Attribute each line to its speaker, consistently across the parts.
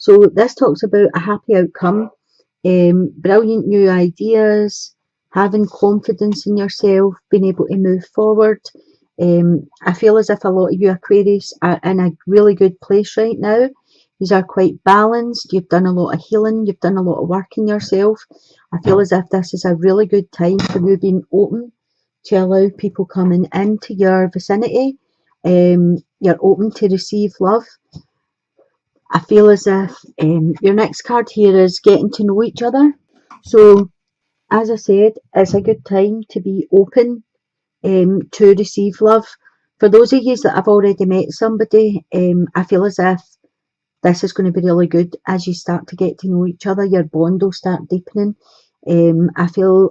Speaker 1: So this talks about a happy outcome, brilliant new ideas, having confidence in yourself, being able to move forward. I feel as if a lot of you Aquarius are in a really good place right now. These are quite balanced. You've done a lot of healing. You've done a lot of work in yourself. I feel as if this is a really good time for you being open to allow people coming into your vicinity. You're open to receive love. I feel as if your next card here is getting to know each other. So, as I said, it's a good time to be open to receive love. For those of you that have already met somebody, I feel as if this is going to be really good as you start to get to know each other. Your bond will start deepening. I feel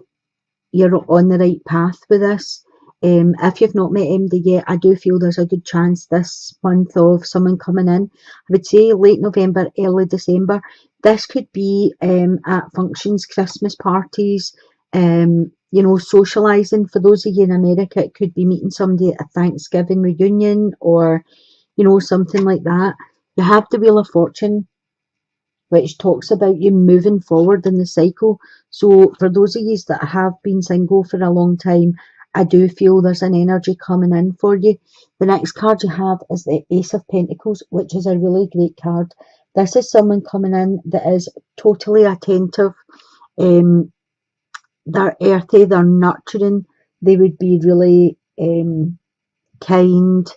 Speaker 1: you're on the right path with this. If you've not met MD yet, I do feel there's a good chance this month of someone coming in. I would say late November, early December. This could be at functions, Christmas parties, socialising. For those of you in America, it could be meeting somebody at a Thanksgiving reunion or, something like that. You have the Wheel of Fortune, which talks about you moving forward in the cycle. So for those of you that have been single for a long time, I do feel there's an energy coming in for you. The next card you have is the Ace of Pentacles, which is a really great card. This is someone coming in that is totally attentive. They're earthy, they're nurturing, they would be really kind.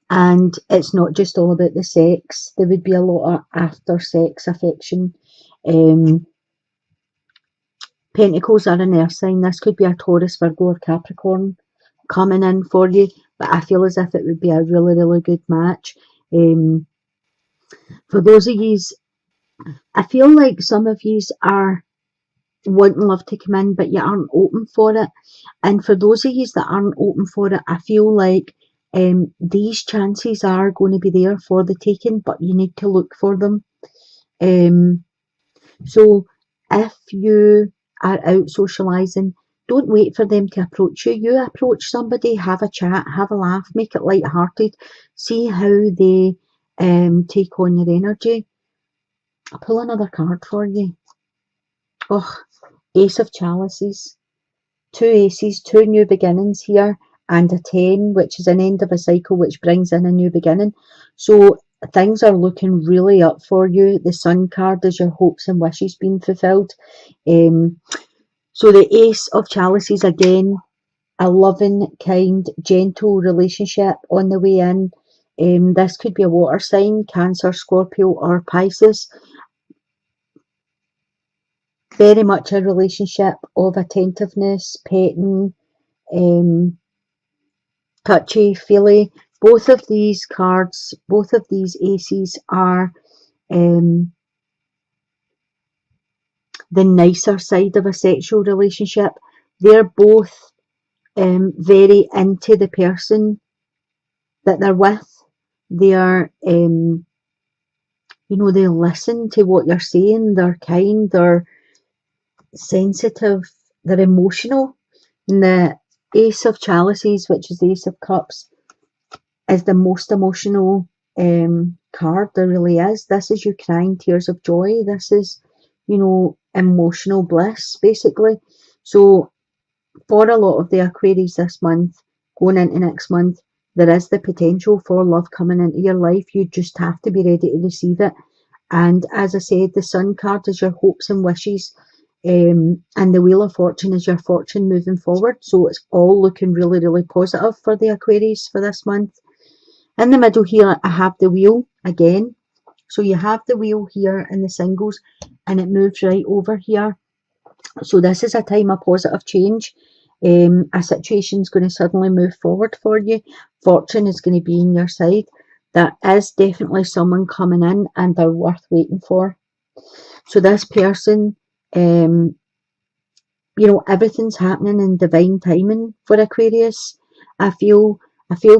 Speaker 1: And it's not just all about the sex. There would be a lot of after sex affection. Pentacles are an earth sign. This could be a Taurus, Virgo or Capricorn coming in for you. But I feel as if it would be a really, really good match. For those of you, I feel like some of you are wanting love to come in, but you aren't open for it. And for those of you that aren't open for it, I feel like these chances are going to be there for the taking, but you need to look for them. So if you are out socialising, don't wait for them to approach you. You approach somebody, have a chat, have a laugh, make it light-hearted, see how they take on your energy. I'll pull another card for you. Oh, Ace of Chalices. 2 aces, 2 new beginnings here, and a 10, which is an end of a cycle, which brings in a new beginning. So things are looking really up for you. The Sun card is your hopes and wishes being fulfilled. So the Ace of Chalices, again, a loving, kind, gentle relationship on the way in. This could be a water sign, Cancer, Scorpio or Pisces. Very much a relationship of attentiveness, petting, touchy-feely. Both of these cards, both of these aces are the nicer side of a sexual relationship. They're both very into the person that they're with. They are, they listen to what you're saying. They're kind, they're sensitive, they're emotional. And the Ace of Chalices, which is the Ace of Cups, is the most emotional card there really is. This is you crying tears of joy. This is, emotional bliss, basically. So for a lot of the Aquarius this month, going into next month, there is the potential for love coming into your life. You just have to be ready to receive it. And as I said, the Sun card is your hopes and wishes. And the Wheel of Fortune is your fortune moving forward. So it's all looking really, really positive for the Aquarius for this month. In the middle here, I have the wheel again. So you have the wheel here in the singles and it moves right over here. So this is a time of positive change. A situation is going to suddenly move forward for you. Fortune is going to be on your side. That is definitely someone coming in and they're worth waiting for. So this person, everything's happening in divine timing for Aquarius. I feel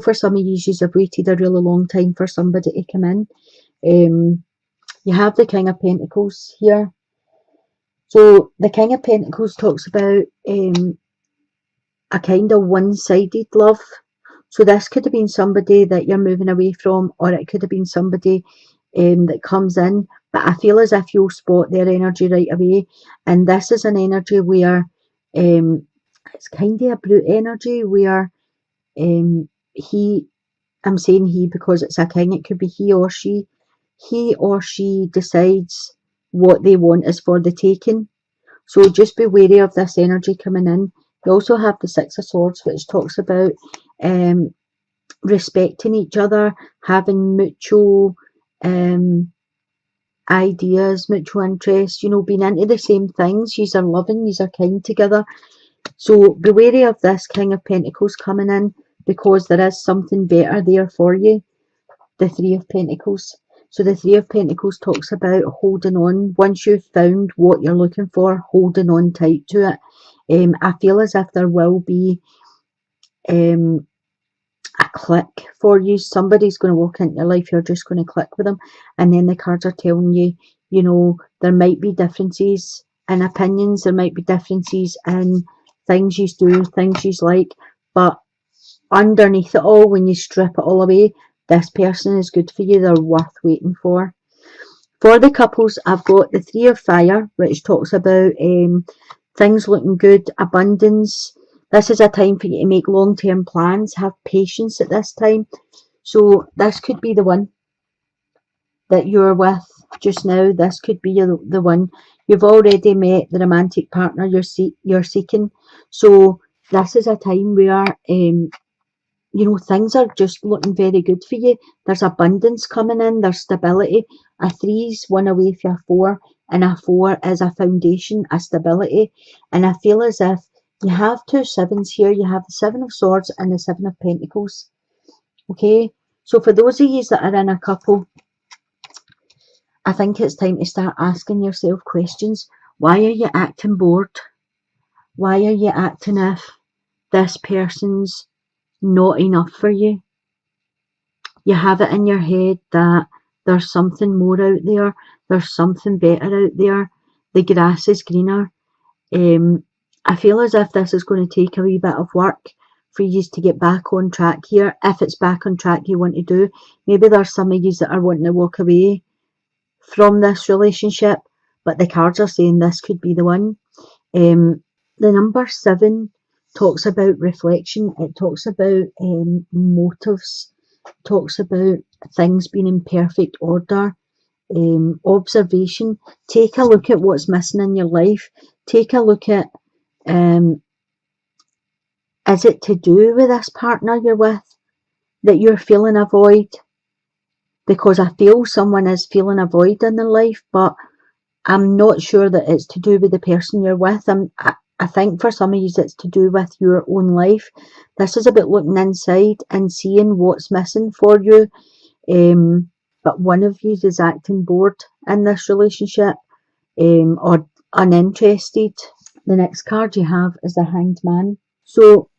Speaker 1: for some of you have waited a really long time for somebody to come in. You have the King of Pentacles here. So the King of Pentacles talks about a kind of one-sided love. So this could have been somebody that you're moving away from, or it could have been somebody that comes in, but I feel as if you'll spot their energy right away. And this is an energy where it's kind of a brute energy where I'm saying he because it's a king, it could be he or she decides what they want is for the taking. So just be wary of this energy coming in. You also have the Six of Swords, which talks about respecting each other, having mutual ideas, mutual interests, being into the same things. Yous are loving, yous are kind together. So be wary of this King of Pentacles coming in because there is something better there for you. The Three of Pentacles. So the Three of Pentacles talks about holding on. Once you've found what you're looking for, holding on tight to it. I feel as if there will be a click for you. Somebody's going to walk into your life, you're just going to click with them. And then the cards are telling you, there might be differences in opinions, there might be differences in things you do, things you like, but underneath it all, when you strip it all away, this person is good for you. They're worth waiting for. For the couples, I've got the Three of Fire, which talks about things looking good, abundance. This is a time for you to make long-term plans. Have patience at this time. So this could be the one that you're with just now. This could be the one. You've already met the romantic partner you're seeking. So this is a time where things are just looking very good for you. There's abundance coming in, there's stability. A 3's one away from a 4, and a 4 is a foundation, a stability. And I feel as if you have 2 7s here. You have the 7 of Swords and the 7 of Pentacles. Okay, so for those of you that are in a couple, I think it's time to start asking yourself questions. Why are you acting bored? Why are you acting if this person's not enough for you? You have it in your head that there's something more out there, there's something better out there, the grass is greener. I feel as if this is going to take a wee bit of work for you to get back on track here. If it's back on track you want to do, maybe there's some of you that are wanting to walk away from this relationship, but the cards are saying this could be the one. The number 7 talks about reflection. It talks about motives, talks about things being in perfect order, observation. Take a look at what's missing in your life. Take a look at, is it to do with this partner you're with that you're feeling a void? Because I feel someone is feeling a void in their life, but I'm not sure that it's to do with the person you're with. I think for some of you it's to do with your own life. This is about looking inside and seeing what's missing for you. But one of you is acting bored in this relationship or uninterested. The next card you have is the Hanged Man. So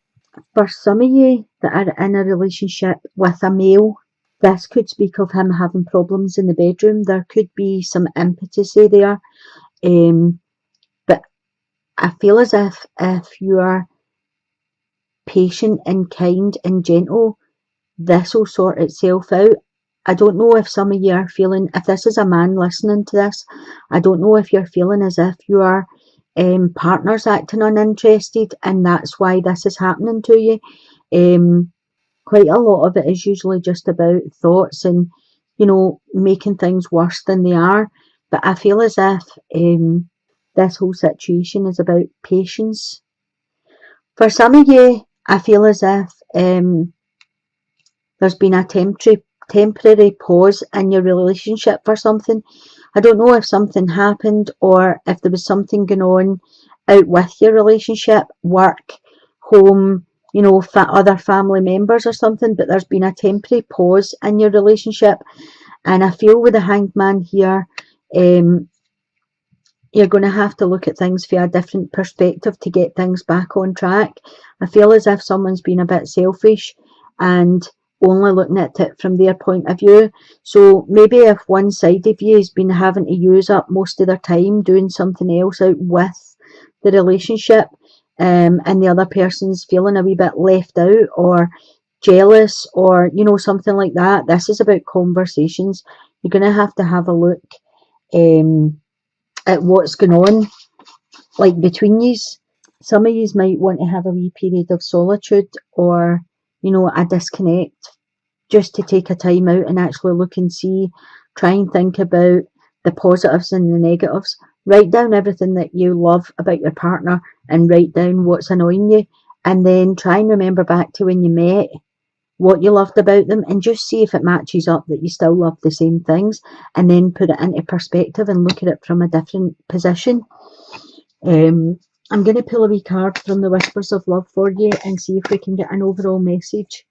Speaker 1: for some of you that are in a relationship with a male, this could speak of him having problems in the bedroom. There could be some impotency there. But I feel as if you are patient and kind and gentle, this will sort itself out. I don't know if some of you are feeling, if this is a man listening to this, I don't know if you're feeling as if your partner's acting uninterested and that's why this is happening to you. Quite a lot of it is usually just about thoughts and, making things worse than they are. But I feel as if this whole situation is about patience. For some of you, I feel as if there's been a temporary pause in your relationship for something. I don't know if something happened or if there was something going on out with your relationship, work, home, other family members or something, but there's been a temporary pause in your relationship. And I feel with the Hanged Man here, you're going to have to look at things from a different perspective to get things back on track. I feel as if someone's been a bit selfish and only looking at it from their point of view. So maybe if one side of you has been having to use up most of their time doing something else out with the relationship, and the other person's feeling a wee bit left out or jealous or something like that, this is about conversations. You're going to have a look at what's going on, like between yous. Some of yous might want to have a wee period of solitude, or, you know, a disconnect, just to take a time out and actually look and see, try and think about the positives and the negatives. Write down everything that you love about your partner and write down what's annoying you, and then try and remember back to when you met, what you loved about them, and just see if it matches up, that you still love the same things, and then put it into perspective and look at it from a different position. I'm going to pull a wee card from the Whispers of Love for you and see if we can get an overall message.